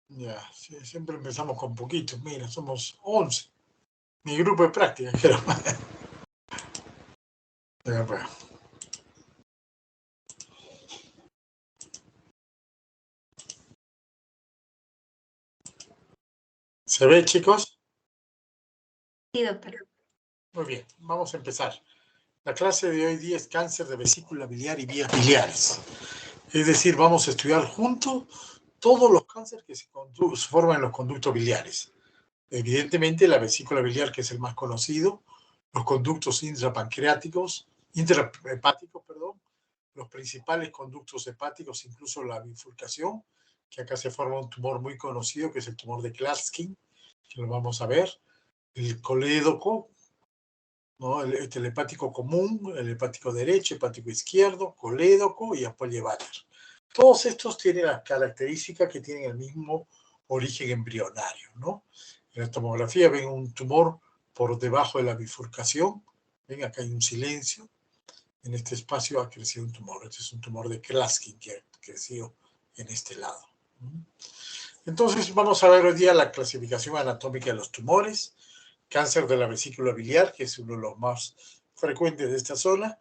Ya, sí, siempre empezamos con poquitos. Mira, somos 11. Mi grupo de práctica, creo. Ya, pues. ¿Se ve, chicos? Sí, doctor. Muy bien, vamos a empezar. La clase de hoy día es cáncer de vesícula biliar y vías biliares. Es decir, vamos a estudiar juntos todos los cánceres que se forman en los conductos biliares. Evidentemente, la vesícula biliar, que es el más conocido, los conductos intrahepáticos, perdón, los principales conductos hepáticos, incluso la bifurcación, que acá se forma un tumor muy conocido, que es el tumor de Klatskin, que lo vamos a ver, el colédoco, ¿no? El hepático común, el hepático derecho, hepático izquierdo, colédoco y apoyeváter. Todos estos tienen las características que tienen el mismo origen embrionario, ¿no? En la tomografía ven un tumor por debajo de la bifurcación. Ven, acá hay un silencio. En este espacio ha crecido un tumor. Este es un tumor de Klatskin que ha crecido en este lado. Entonces vamos a ver hoy día la clasificación anatómica de los tumores. Cáncer de la vesícula biliar, que es uno de los más frecuentes de esta zona.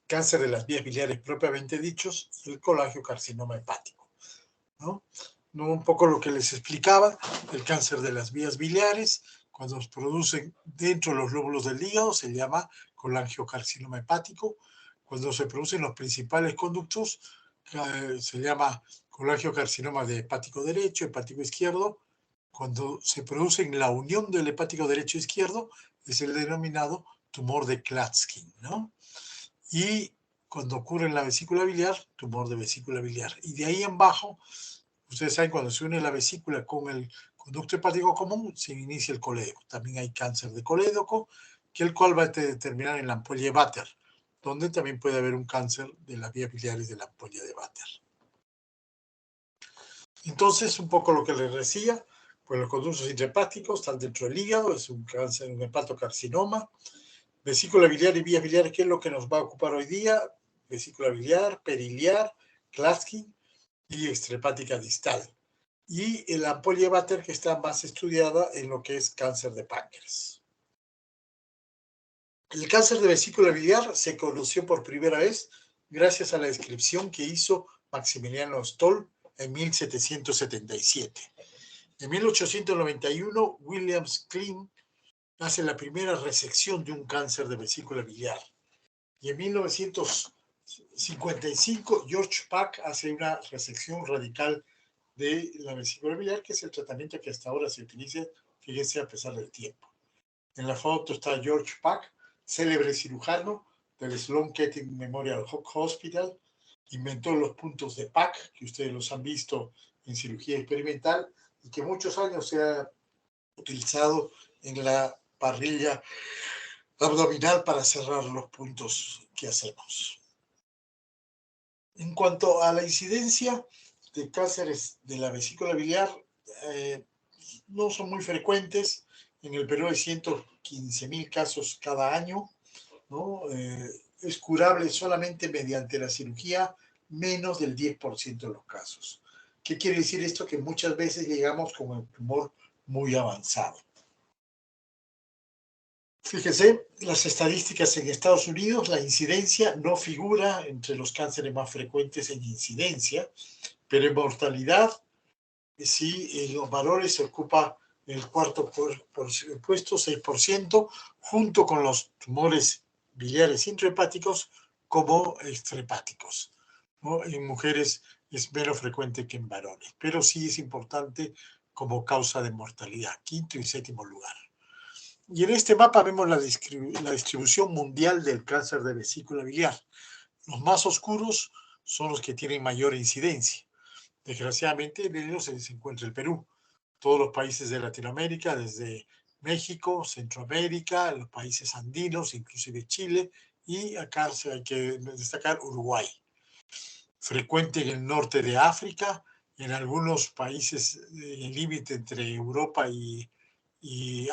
Cáncer de las vías biliares propiamente dichos, y el colangiocarcinoma hepático, ¿no? Un poco lo que les explicaba, el cáncer de las vías biliares, cuando se producen dentro de los lóbulos del hígado, se llama colangiocarcinoma hepático. Cuando se producen los principales conductos, se llama colangiocarcinoma de hepático derecho, hepático izquierdo. Cuando se produce en la unión del hepático derecho e izquierdo, es el denominado tumor de Klatskin, ¿no? Y cuando ocurre en la vesícula biliar, tumor de vesícula biliar. Y de ahí en bajo, ustedes saben, cuando se une la vesícula con el conducto hepático común, se inicia el colédoco. También hay cáncer de colédoco, que el cual va a determinar en la ampolla de Vater, donde también puede haber un cáncer de las vías biliares de la ampolla de Vater. Entonces, un poco lo que les decía, pues los conductos intrahepáticos están dentro del hígado, es un cáncer, un hepatocarcinoma. Vesícula biliar y vías biliares, ¿qué es lo que nos va a ocupar hoy día? Vesícula biliar, periliar, Klatskin y extrahepática distal. Y el ampolla de Vater, que está más estudiada en lo que es cáncer de páncreas. El cáncer de vesícula biliar se conoció por primera vez gracias a la descripción que hizo Maximiliano Stoll en 1777. En 1891, William Klein hace la primera resección de un cáncer de vesícula biliar. Y en 1955, George Pack hace una resección radical de la vesícula biliar, que es el tratamiento que hasta ahora se utiliza, fíjense, a pesar del tiempo. En la foto está George Pack, célebre cirujano del Sloan Kettering Memorial Hospital, inventó los puntos de Pack, que ustedes los han visto en cirugía experimental, y que muchos años se ha utilizado en la parrilla abdominal para cerrar los puntos que hacemos. En cuanto a la incidencia de cánceres de la vesícula biliar, no son muy frecuentes. En el Perú hay 115.000 casos cada año, ¿no? Es curable solamente mediante la cirugía, menos del 10% de los casos. ¿Qué quiere decir esto? Que muchas veces llegamos con el tumor muy avanzado. Fíjese, las estadísticas en Estados Unidos, la incidencia no figura entre los cánceres más frecuentes en incidencia, pero en mortalidad, sí, en los valores se ocupa el cuarto puesto, 6%, junto con los tumores biliares intrahepáticos como extrahepáticos, ¿no? En mujeres es menos frecuente que en varones, pero sí es importante como causa de mortalidad, quinto y séptimo lugar. Y en este mapa vemos la distribución mundial del cáncer de vesícula biliar. Los más oscuros son los que tienen mayor incidencia. Desgraciadamente, en ellos se encuentra el Perú. Todos los países de Latinoamérica, desde México, Centroamérica, los países andinos, inclusive Chile, y acá hay que destacar Uruguay. Frecuente en el norte de África, en algunos países en el límite entre Europa y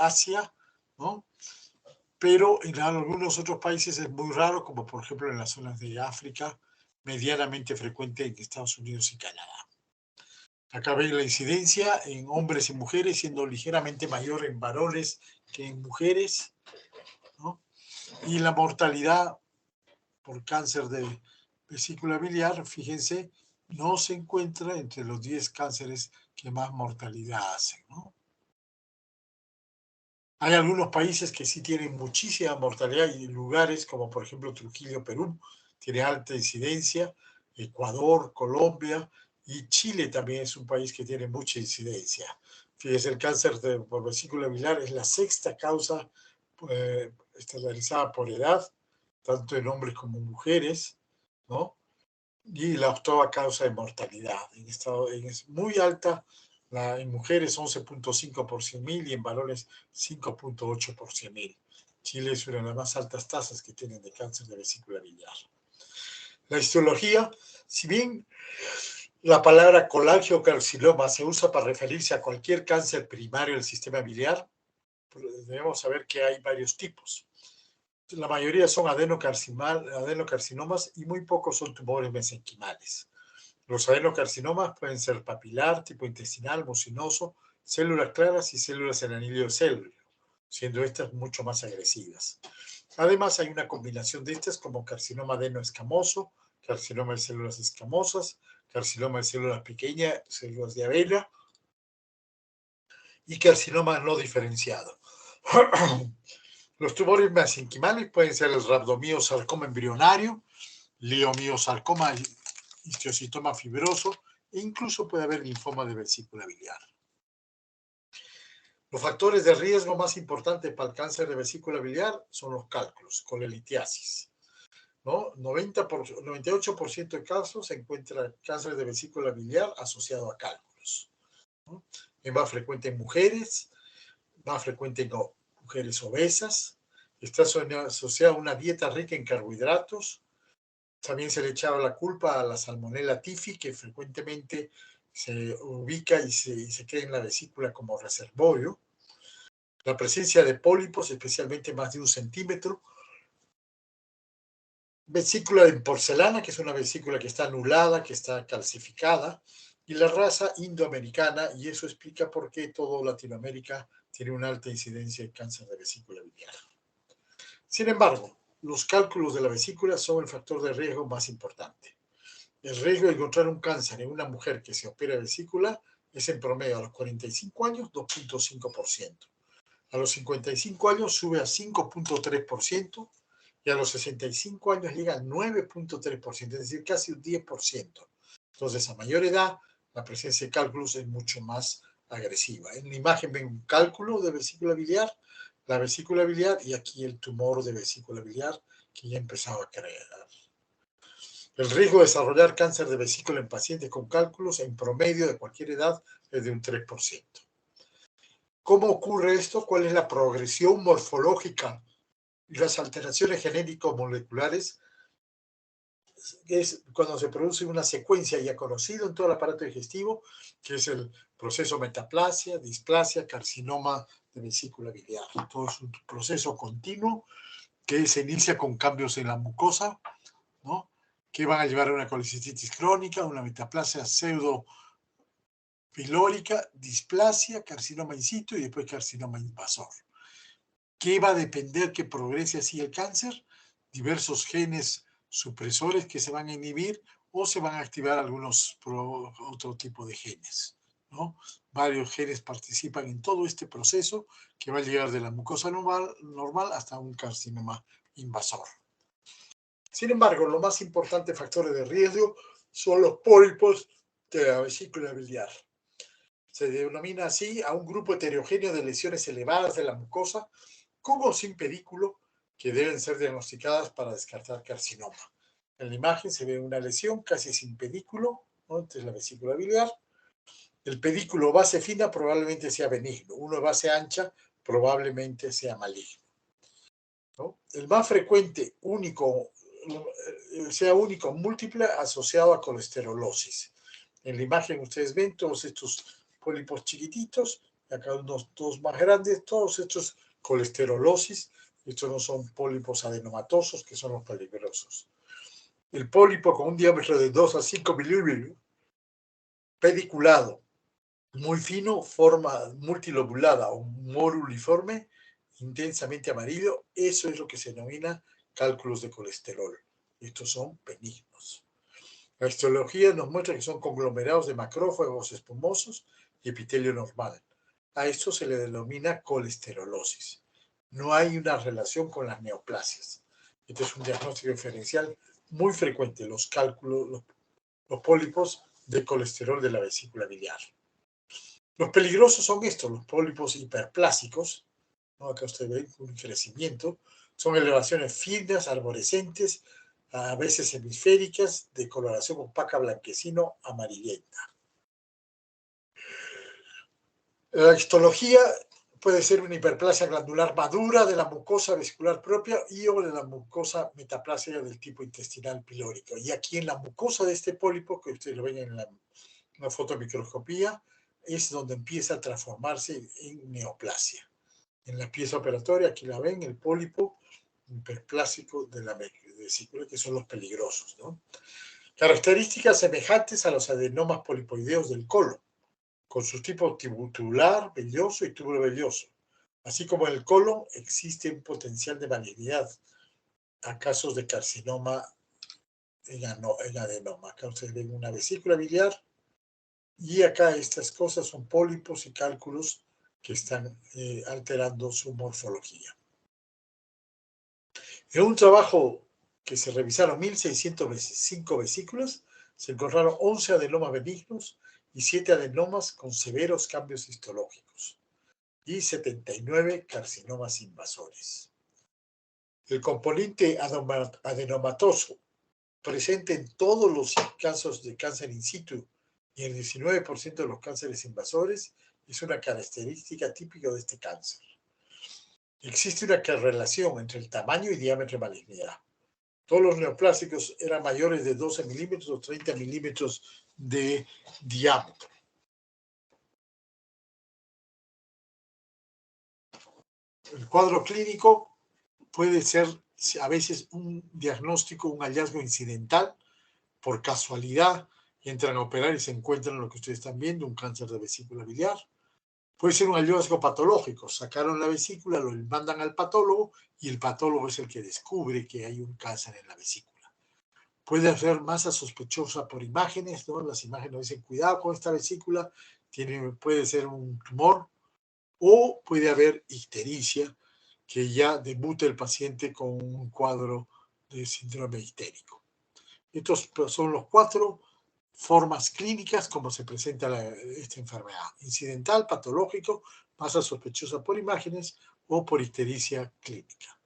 Asia, ¿no? Pero en algunos otros países es muy raro, como por ejemplo en las zonas de África, medianamente frecuente en Estados Unidos y Canadá. Acá ven la incidencia en hombres y mujeres, siendo ligeramente mayor en varones que en mujeres, ¿no? Y la mortalidad por cáncer de vesícula biliar, fíjense, no se encuentra entre los 10 cánceres que más mortalidad hacen, ¿no? Hay algunos países que sí tienen muchísima mortalidad y lugares como por ejemplo Trujillo, Perú, tiene alta incidencia, Ecuador, Colombia y Chile también es un país que tiene mucha incidencia. Fíjese, el cáncer por vesícula biliar es la sexta causa estandarizada por edad, tanto en hombres como en mujeres, ¿no? Y la octava causa de mortalidad. Es muy alta, en mujeres 11.5 por 100.000 y en varones 5.8 por 100.000. Chile es una de las más altas tasas que tienen de cáncer de vesícula biliar. La histología, si bien la palabra colangiocarcinoma se usa para referirse a cualquier cáncer primario del sistema biliar, debemos saber que hay varios tipos. La mayoría son adenocarcinomas y muy pocos son tumores mesenquimales. Los adenocarcinomas pueden ser papilar, tipo intestinal, mucinoso, células claras y células en anillo de célula, siendo estas mucho más agresivas. Además, hay una combinación de estas como carcinoma adenoescamoso, carcinoma de células escamosas, carcinoma de células pequeñas, células de Abela y carcinoma no diferenciado. Los tumores mesenquimales pueden ser el rhabdomyosarcoma embrionario, leiomyosarcoma, histiocytoma fibroso e incluso puede haber linfoma de vesícula biliar. Los factores de riesgo más importantes para el cáncer de vesícula biliar son los cálculos, colelitiasis, ¿no? 98% de casos se encuentra cáncer de vesícula biliar asociado a cálculos, ¿no? Es más frecuente en mujeres, más frecuente en mujeres obesas, está asociado a una dieta rica en carbohidratos. También se le echaba la culpa a la Salmonella typhi, que frecuentemente se ubica y se queda en la vesícula como reservorio. La presencia de pólipos, especialmente más de 1 centímetro. Vesícula en porcelana, que es una vesícula que está anulada, que está calcificada. Y la raza indoamericana, y eso explica por qué toda Latinoamérica tiene una alta incidencia de cáncer de vesícula biliar. Sin embargo, los cálculos de la vesícula son el factor de riesgo más importante. El riesgo de encontrar un cáncer en una mujer que se opera de vesícula es en promedio a los 45 años 2.5%. A los 55 años sube a 5.3% y a los 65 años llega al 9.3%, es decir, casi un 10%. Entonces, a mayor edad, la presencia de cálculos es mucho más agresiva. En la imagen ven un cálculo de vesícula biliar, la vesícula biliar y aquí el tumor de vesícula biliar que ya empezaba a crear. El riesgo de desarrollar cáncer de vesícula en pacientes con cálculos en promedio de cualquier edad es de un 3%. ¿Cómo ocurre esto? ¿Cuál es la progresión morfológica y las alteraciones genético-moleculares? Es cuando se produce una secuencia ya conocida en todo el aparato digestivo, que es el proceso metaplasia, displasia, carcinoma de vesícula biliar. Todo es un proceso continuo que se inicia con cambios en la mucosa, ¿no? Que van a llevar a una colicistitis crónica, una metaplasia pseudopilórica, displasia, carcinoma in situ y después carcinoma invasor. ¿Qué va a depender que progrese así el cáncer? Diversos genes supresores que se van a inhibir o se van a activar algunos otro tipo de genes, ¿no? Varios genes participan en todo este proceso que va a llegar de la mucosa normal hasta un carcinoma invasor. Sin embargo, los más importantes factores de riesgo son los pólipos de la vesícula biliar. Se denomina así a un grupo heterogéneo de lesiones elevadas de la mucosa con o sin pedículo que deben ser diagnosticadas para descartar carcinoma. En la imagen se ve una lesión casi sin pedículo, ¿no? Entre la vesícula biliar. El pedículo base fina probablemente sea benigno, uno base ancha probablemente sea maligno, ¿no? El más frecuente, único múltiple asociado a colesterolosis. En la imagen ustedes ven todos estos pólipos chiquititos, acá unos dos más grandes, todos estos colesterolosis. Estos no son pólipos adenomatosos, que son los peligrosos. El pólipo con un diámetro de 2 a 5 milímetros pediculado, muy fino, forma multilobulada o moruliforme, intensamente amarillo. Eso es lo que se denomina cálculos de colesterol. Estos son benignos. La histología nos muestra que son conglomerados de macrófagos espumosos y epitelio normal. A esto se le denomina colesterolosis. No hay una relación con las neoplasias. Este es un diagnóstico diferencial muy frecuente, los cálculos, los pólipos de colesterol de la vesícula biliar. Los peligrosos son estos, los pólipos hiperplásicos, ¿no? Acá usted ve un crecimiento, son elevaciones finas, arborescentes, a veces hemisféricas, de coloración opaca blanquecino amarillenta. La histología puede ser una hiperplasia glandular madura de la mucosa vesicular propia y o de la mucosa metaplásica del tipo intestinal pilórico. Y aquí en la mucosa de este pólipo, que ustedes lo ven en la fotomicroscopía, es donde empieza a transformarse en neoplasia. En la pieza operatoria, aquí la ven, el pólipo hiperplásico de la vesícula, que son los peligrosos, ¿no? Características semejantes a los adenomas polipoideos del colon, con su tipo tubular, velloso y túbulo velloso. Así como en el colon existe un potencial de malignidad a casos de carcinoma en adenoma. Acá ustedes ven una vesícula biliar y acá estas cosas son pólipos y cálculos que están alterando su morfología. En un trabajo que se revisaron 1.605 vesículas, se encontraron 11 adenomas benignos y 7 adenomas con severos cambios histológicos y 79 carcinomas invasores. El componente adenomatoso presente en todos los casos de cáncer in situ y en el 19% de los cánceres invasores es una característica típica de este cáncer. Existe una relación entre el tamaño y diámetro de malignidad. Todos los neoplásicos eran mayores de 12 milímetros o 30 milímetros de diámetro. El cuadro clínico puede ser a veces un diagnóstico, un hallazgo incidental, por casualidad, entran a operar y se encuentran lo que ustedes están viendo, un cáncer de vesícula biliar. Puede ser un hallazgo patológico, sacaron la vesícula, lo mandan al patólogo y el patólogo es el que descubre que hay un cáncer en la vesícula. Puede haber masa sospechosa por imágenes, ¿no? Las imágenes dicen, cuidado con esta vesícula, puede ser un tumor, o puede haber ictericia, que ya debuta el paciente con un cuadro de síndrome ictérico. Estos son los 4 formas clínicas como se presenta esta enfermedad: incidental, patológico, masa sospechosa por imágenes o por ictericia clínica.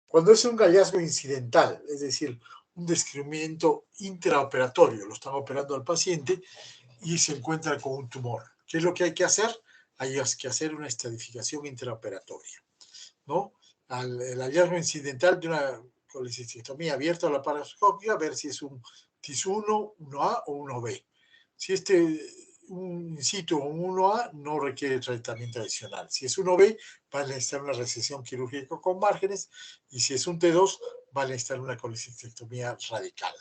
Cuando es un hallazgo incidental, es decir, un descubrimiento intraoperatorio, lo están operando al paciente y se encuentra con un tumor. ¿Qué es lo que hay que hacer? Hay que hacer una estratificación intraoperatoria, ¿no? El hallazgo incidental de una colecistectomía abierta a la laparoscopia, ver si es un TIS1, 1A o 1B. Si un in situ o un 1A no requiere tratamiento adicional. Si es 1B, va a necesitar una resección quirúrgica con márgenes, y si es un T2, va a necesitar una colecistectomía radical.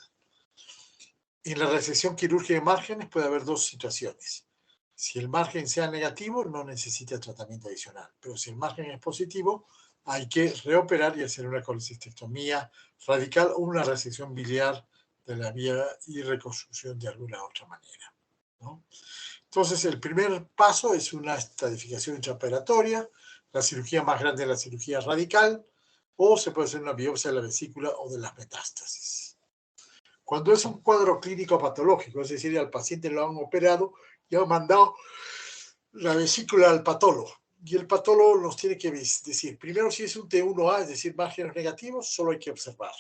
En la resección quirúrgica de márgenes puede haber 2 situaciones. Si el margen sea negativo, no necesita tratamiento adicional, pero si el margen es positivo, hay que reoperar y hacer una colecistectomía radical o una resección biliar de la vía y reconstrucción de alguna otra manera, ¿no? Entonces, el primer paso es una estratificación intraoperatoria. La cirugía más grande es la cirugía radical, o se puede hacer una biopsia de la vesícula o de las metástasis. Cuando es un cuadro clínico patológico, es decir, al paciente lo han operado y han mandado la vesícula al patólogo, y el patólogo nos tiene que decir, primero, si es un T1A, es decir, márgenes negativos, solo hay que observar.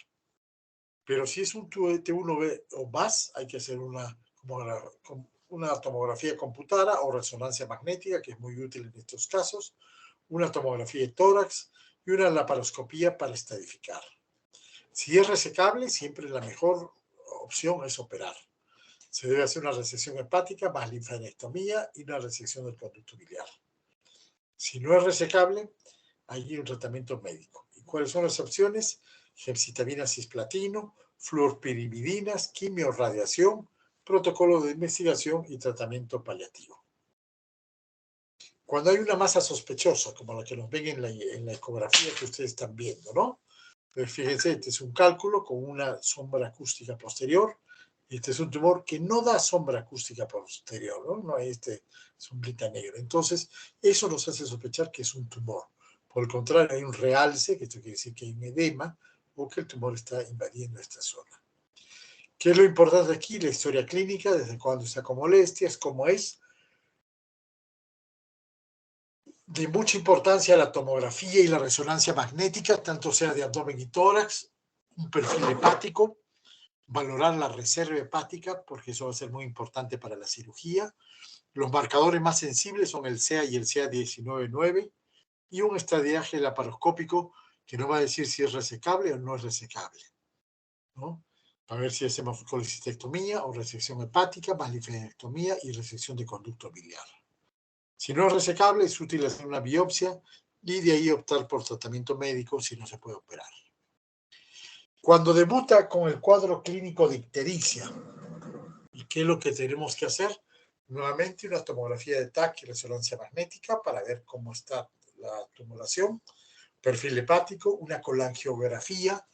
Pero si es un T1B o más, hay que hacer una tomografía computada o resonancia magnética, que es muy útil en estos casos, una tomografía de tórax y una laparoscopía para estadificar. Si es resecable, siempre la mejor opción es operar. Se debe hacer una resección hepática más linfadenectomía y una resección del conducto biliar. Si no es resecable, hay un tratamiento médico. ¿Y cuáles son las opciones? Gemcitabina cisplatino, fluorpiridinas, quimiorradiación, protocolo de investigación y tratamiento paliativo. Cuando hay una masa sospechosa, como la que nos ven en la ecografía que ustedes están viendo, ¿no? Pues fíjense, este es un cálculo con una sombra acústica posterior. Este es un tumor que no da sombra acústica posterior, ¿no? No hay este sombrita negra. Entonces, eso nos hace sospechar que es un tumor. Por el contrario, hay un realce, que esto quiere decir que hay un edema o que el tumor está invadiendo esta zona. ¿Qué es lo importante aquí? La historia clínica, desde cuándo está con molestias, cómo es. De mucha importancia la tomografía y la resonancia magnética, tanto sea de abdomen y tórax, un perfil hepático, valorar la reserva hepática, porque eso va a ser muy importante para la cirugía. Los marcadores más sensibles son el CA y el CA19-9 y un estadiaje laparoscópico que nos va a decir si es resecable o no es resecable, ¿no? Para ver si hacemos colecistectomía o resección hepática, más linfadectomía y resección de conducto biliar. Si no es resecable, es útil hacer una biopsia y de ahí optar por tratamiento médico si no se puede operar. Cuando debuta con el cuadro clínico de ictericia, ¿y qué es lo que tenemos que hacer? Nuevamente una tomografía de TAC y resonancia magnética para ver cómo está la tumulación, perfil hepático, una colangiografía,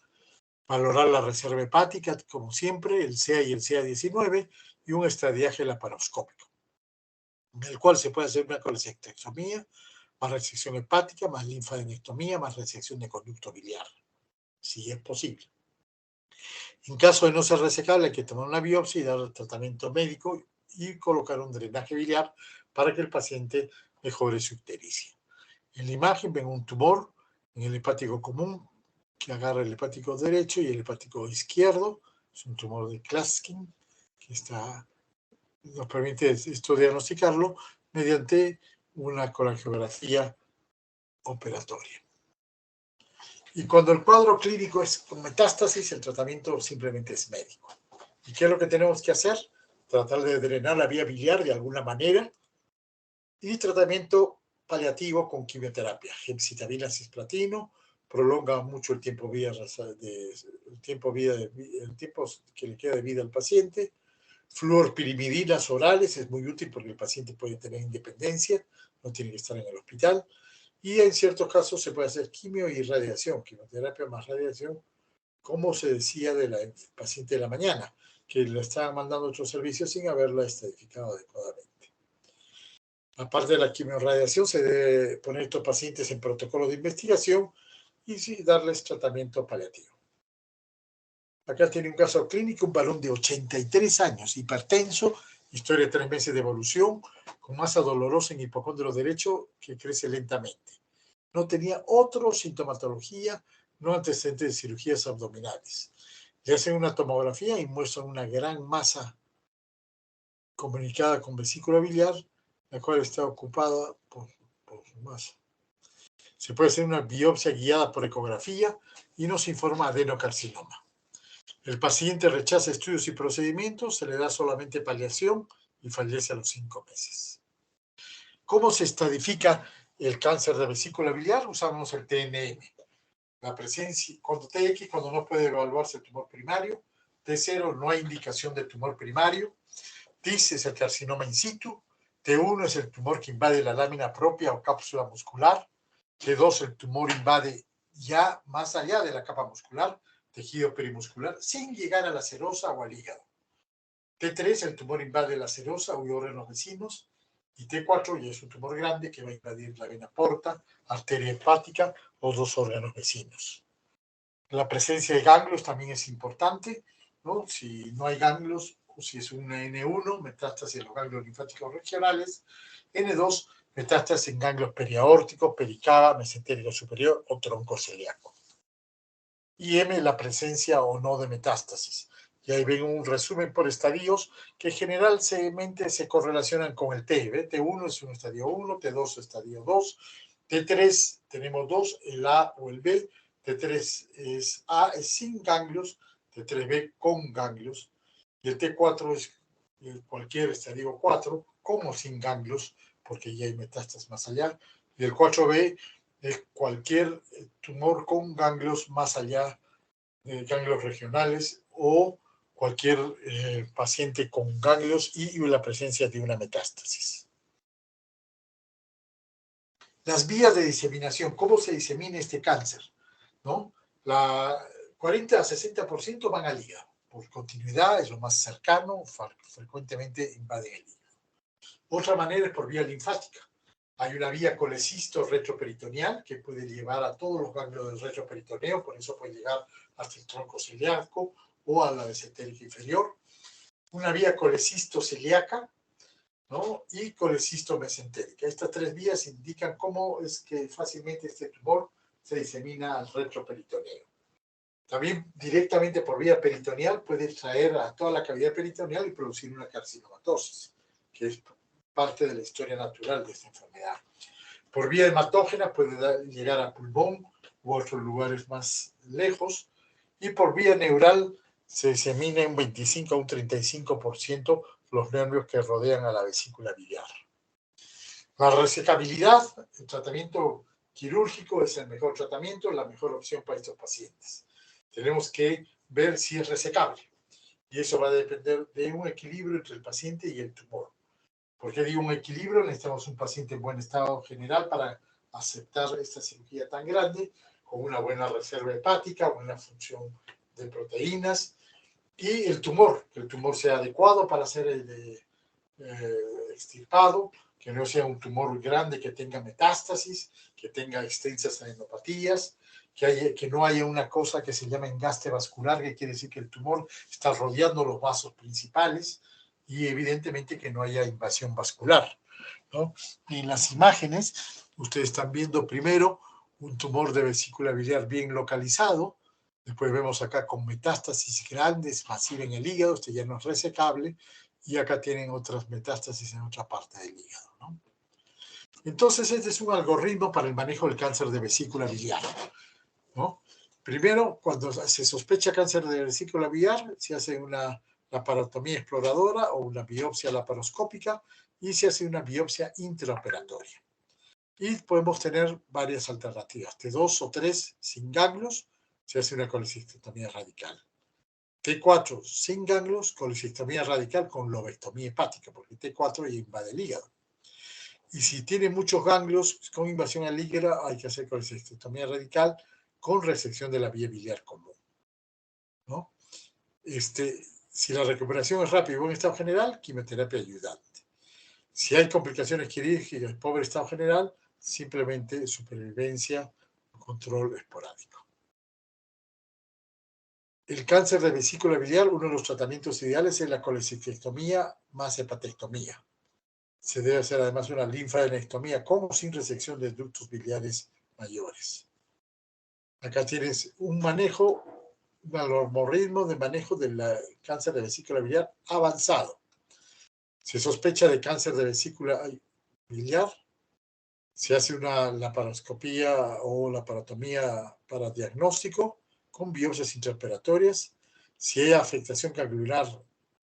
valorar la reserva hepática, como siempre, el CA y el CA19, y un estadiaje laparoscópico, en el cual se puede hacer una colecistectomía, más resección hepática, más linfadenectomía, más resección de conducto biliar, si es posible. En caso de no ser resecable, hay que tomar una biopsia y dar tratamiento médico y colocar un drenaje biliar para que el paciente mejore su ictericia. En la imagen ven un tumor en el hepático común que agarra el hepático derecho y el hepático izquierdo. Es un tumor de Klatskin que nos permite esto diagnosticarlo mediante una colangiografía operatoria. Y cuando el cuadro clínico es con metástasis, el tratamiento simplemente es médico. ¿Y qué es lo que tenemos que hacer? Tratar de drenar la vía biliar de alguna manera y tratamiento paliativo con quimioterapia. Gemcitabina cisplatino prolonga mucho el tiempo que le queda de vida al paciente. Fluorpirimidinas orales es muy útil porque el paciente puede tener independencia, no tiene que estar en el hospital. Y en ciertos casos se puede hacer quimio y radiación, quimioterapia más radiación, como se decía de la paciente de la mañana, que le estaban mandando otros servicios sin haberla estadificado adecuadamente. Aparte de la quimiorradiación, se debe poner a estos pacientes en protocolo de investigación y sí, darles tratamiento paliativo. Acá tiene un caso clínico, un varón de 83 años, hipertenso, historia de 3 meses de evolución, con masa dolorosa en hipocondrio derecho que crece lentamente. No tenía otra sintomatología, no antecedente de cirugías abdominales. Le hacen una tomografía y muestran una gran masa comunicada con vesícula biliar, la cual está ocupada por su masa. Se puede hacer una biopsia guiada por ecografía y nos informa adenocarcinoma. El paciente rechaza estudios y procedimientos, se le da solamente paliación y fallece a los 5 meses. ¿Cómo se estadifica el cáncer de vesícula biliar? Usamos el TNM. La presencia, cuando TX, cuando no puede evaluarse el tumor primario. T0, no hay indicación de tumor primario. TIS es el carcinoma in situ. T1 es el tumor que invade la lámina propia o cápsula muscular. T2, el tumor invade ya más allá de la capa muscular, tejido perimuscular, sin llegar a la serosa o al hígado. T3, el tumor invade la serosa o órganos vecinos. Y T4 ya es un tumor grande que va a invadir la vena porta, arteria hepática o 2 órganos vecinos. La presencia de ganglios también es importante, ¿no? Si no hay ganglios, o si es una N1, metástasis en los ganglios linfáticos regionales. N2, metástasis en ganglios periaórticos, pericaba, mesentérico superior o tronco celíaco. Y M, la presencia o no de metástasis. Y ahí ven un resumen por estadios que generalmente se correlacionan con el T. ¿Ve? T1 es un estadio 1, T2 estadio 2, T3 tenemos 2, el A o el B, T3 es A, es sin ganglios, T3B con ganglios, y el T4 es cualquier estadio 4, como sin ganglios, porque ya hay metástasis más allá, y el 4B es cualquier tumor con ganglios más allá de ganglios regionales o cualquier paciente con ganglios y la presencia de una metástasis. Las vías de diseminación, ¿cómo se disemina este cáncer? ¿No? 40 a 60% van al hígado. Por continuidad, es lo más cercano, frecuentemente invaden el hígado. Otra manera es por vía linfática. Hay una vía colecisto retroperitoneal que puede llevar a todos los ganglios del retroperitoneo, por eso puede llegar hasta el tronco celíaco o a la mesentérica inferior. Una vía colecisto celíaca, ¿no? Y colecisto mesentérica. Estas tres vías indican cómo es que fácilmente este tumor se disemina al retroperitoneo. También directamente por vía peritoneal puede traer a toda la cavidad peritoneal y producir una carcinomatosis, que es parte de la historia natural de esta enfermedad. Por vía hematógena puede llegar a pulmón u otros lugares más lejos. Y por vía neural se disemina un 25 a un 35% los nervios que rodean a la vesícula biliar. La resecabilidad, el tratamiento quirúrgico es el mejor tratamiento, la mejor opción para estos pacientes. Tenemos que ver si es resecable. Y eso va a depender de un equilibrio entre el paciente y el tumor. ¿Por qué digo un equilibrio? Necesitamos un paciente en buen estado general para aceptar esta cirugía tan grande, con una buena reserva hepática, buena función de proteínas, y el tumor, que el tumor sea adecuado para ser extirpado, que no sea un tumor grande que tenga metástasis, que tenga extensas adenopatías, que no haya una cosa que se llama engaste vascular, que quiere decir que el tumor está rodeando los vasos principales, y evidentemente que no haya invasión vascular, ¿no? En las imágenes, ustedes están viendo primero un tumor de vesícula biliar bien localizado, después vemos acá con metástasis grandes, masiva en el hígado, este ya no es resecable, y acá tienen otras metástasis en otra parte del hígado, ¿no? Entonces, este es un algoritmo para el manejo del cáncer de vesícula biliar, ¿no? Primero, cuando se sospecha cáncer de vesícula biliar, se hace una laparotomía exploradora o una biopsia laparoscópica y se hace una biopsia intraoperatoria. Y podemos tener varias alternativas. T2 o 3 sin ganglios, se hace una colecistectomía radical. T4 sin ganglios, colecistectomía radical con lobectomía hepática, porque T4 ya invade el hígado. Y si tiene muchos ganglios con invasión al hígado, hay que hacer colecistectomía radical con resección de la vía biliar común, ¿no? Si la recuperación es rápida y buen estado general, quimioterapia ayudante. Si hay complicaciones quirúrgicas y pobre estado general, simplemente supervivencia o control esporádico. El cáncer de vesícula biliar, uno de los tratamientos ideales es la colecistectomía más hepatectomía. Se debe hacer además una linfadenectomía con o sin resección de ductos biliares mayores. Acá tienes un manejo, un algoritmo de manejo del cáncer de vesícula biliar avanzado. Se sospecha de cáncer de vesícula biliar, se hace una laparoscopía o laparotomía para diagnóstico con biopsias intraoperatorias. Si hay afectación ganglionar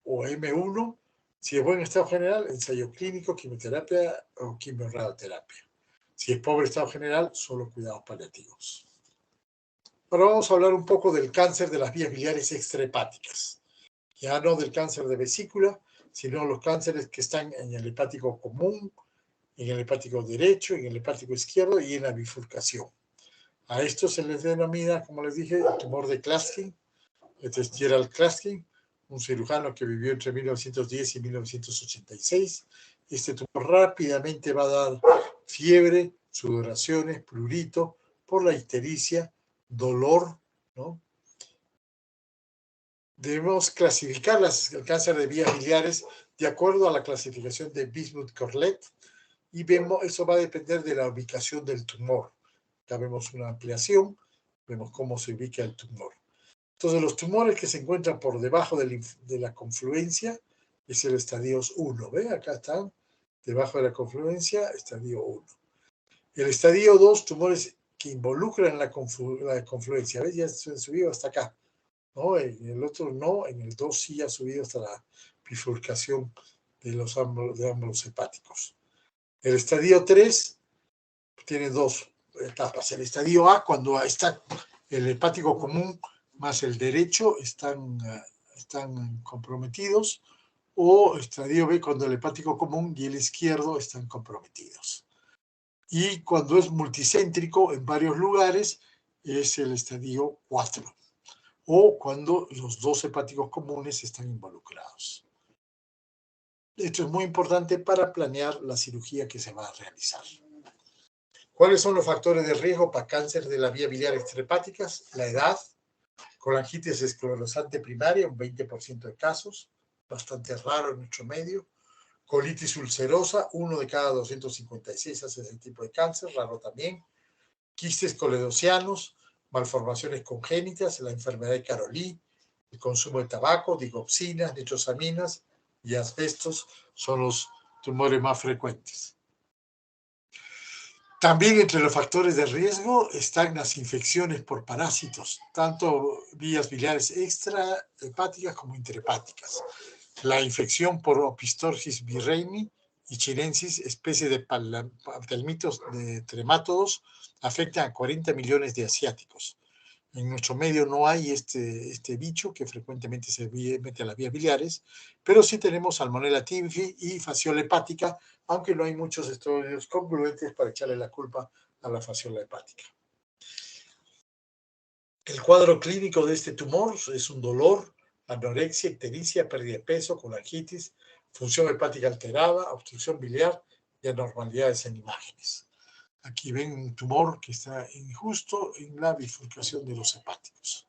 o M1, si es buen estado general, ensayo clínico, quimioterapia o quimioradioterapia. Si es pobre estado general, solo cuidados paliativos. Ahora vamos a hablar un poco del cáncer de las vías biliares extrahepáticas. Ya no del cáncer de vesícula, sino los cánceres que están en el hepático común, en el hepático derecho, en el hepático izquierdo y en la bifurcación. A esto se les denomina, como les dije, el tumor de Klatskin. Este es Gerald Klatskin, un cirujano que vivió entre 1910 y 1986. Este tumor rápidamente va a dar fiebre, sudoraciones, prurito, por la ictericia, dolor, ¿no? Debemos clasificar el cáncer de vías biliares de acuerdo a la clasificación de Bismuth-Corlett y vemos, eso va a depender de la ubicación del tumor. Ya vemos una ampliación, vemos cómo se ubica el tumor. Entonces, los tumores que se encuentran por debajo de la confluencia es el estadio 1. ¿Ve? Acá están, debajo de la confluencia, estadio 1. El estadio 2, tumores que involucran la confluencia. ¿Ves? Ya se han subido hasta acá, ¿no? En el otro no, en el 2 sí ha subido hasta la bifurcación de ambos hepáticos. El estadio 3 tiene dos etapas. El estadio A, cuando está el hepático común más el derecho están están comprometidos, o estadio B cuando el hepático común y el izquierdo están comprometidos. Y cuando es multicéntrico en varios lugares, es el estadio 4, o cuando los dos hepáticos comunes están involucrados. Esto es muy importante para planear la cirugía que se va a realizar. ¿Cuáles son los factores de riesgo para cáncer de la vía biliar extrahepáticas? La edad, colangitis esclerosante primaria, un 20% de casos, bastante raro en nuestro medio. Colitis ulcerosa, 1 de cada 256 hace ese tipo de cáncer, raro también. Quistes coledocianos, malformaciones congénitas, la enfermedad de Caroli, el consumo de tabaco, digoxinas, nitrosaminas y asbestos son los tumores más frecuentes. También entre los factores de riesgo están las infecciones por parásitos, tanto vías biliares extrahepáticas como interhepáticas. La infección por Opistorchis birreini y chinensis, especie de palmitos de tremátodos, afecta a 40 millones de asiáticos. En nuestro medio no hay este bicho que frecuentemente se mete a las vías biliares, pero sí tenemos Salmonella typhi y fasciola hepática, aunque no hay muchos estudios concluyentes para echarle la culpa a la fasciola hepática. El cuadro clínico de este tumor es un dolor, anorexia, ictericia, pérdida de peso, colangitis, función hepática alterada, obstrucción biliar y anormalidades en imágenes. Aquí ven un tumor que está justo en la bifurcación de los hepáticos.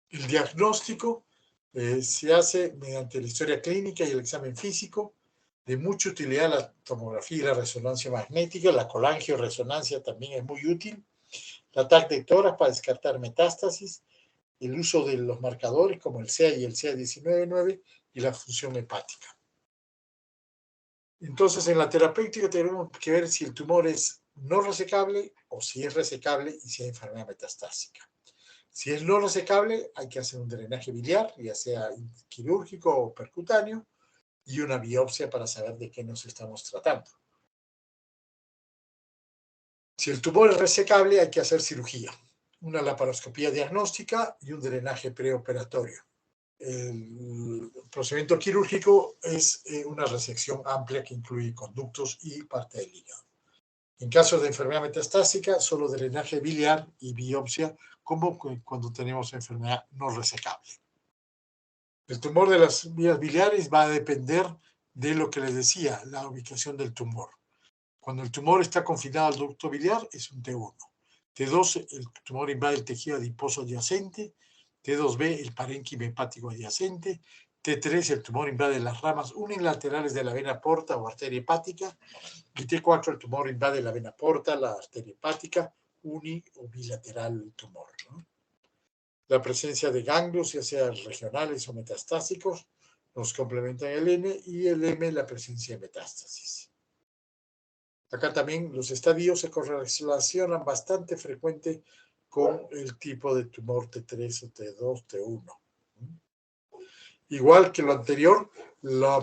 El diagnóstico se hace mediante la historia clínica y el examen físico. De mucha utilidad la tomografía y la resonancia magnética. La colangioresonancia también es muy útil. La TAC de tórax para descartar metástasis. El uso de los marcadores como el CA y el CA19-9 y la función hepática. Entonces, en la terapéutica tenemos que ver si el tumor es no resecable o si es resecable y si hay enfermedad metastásica. Si es no resecable, hay que hacer un drenaje biliar, ya sea quirúrgico o percutáneo, y una biopsia para saber de qué nos estamos tratando. Si el tumor es resecable, hay que hacer cirugía, una laparoscopía diagnóstica y un drenaje preoperatorio. El procedimiento quirúrgico es una resección amplia que incluye conductos y parte del hígado. En caso de enfermedad metastásica, solo drenaje biliar y biopsia, como cuando tenemos enfermedad no resecable. El tumor de las vías biliares va a depender de lo que les decía, la ubicación del tumor. Cuando el tumor está confinado al ducto biliar, es un T1. T2, el tumor invade el tejido adiposo adyacente. T2B, el parénquima hepático adyacente. T3, el tumor invade las ramas unilaterales de la vena porta o arteria hepática. Y T4, el tumor invade la vena porta, la arteria hepática, uni o bilateral el tumor, ¿no? La presencia de ganglios, ya sean regionales o metastásicos, nos complementan el N, y el M, la presencia de metástasis. Acá también los estadios se correlacionan bastante frecuente con el tipo de tumor T3 o T2, T1. Igual que lo anterior, la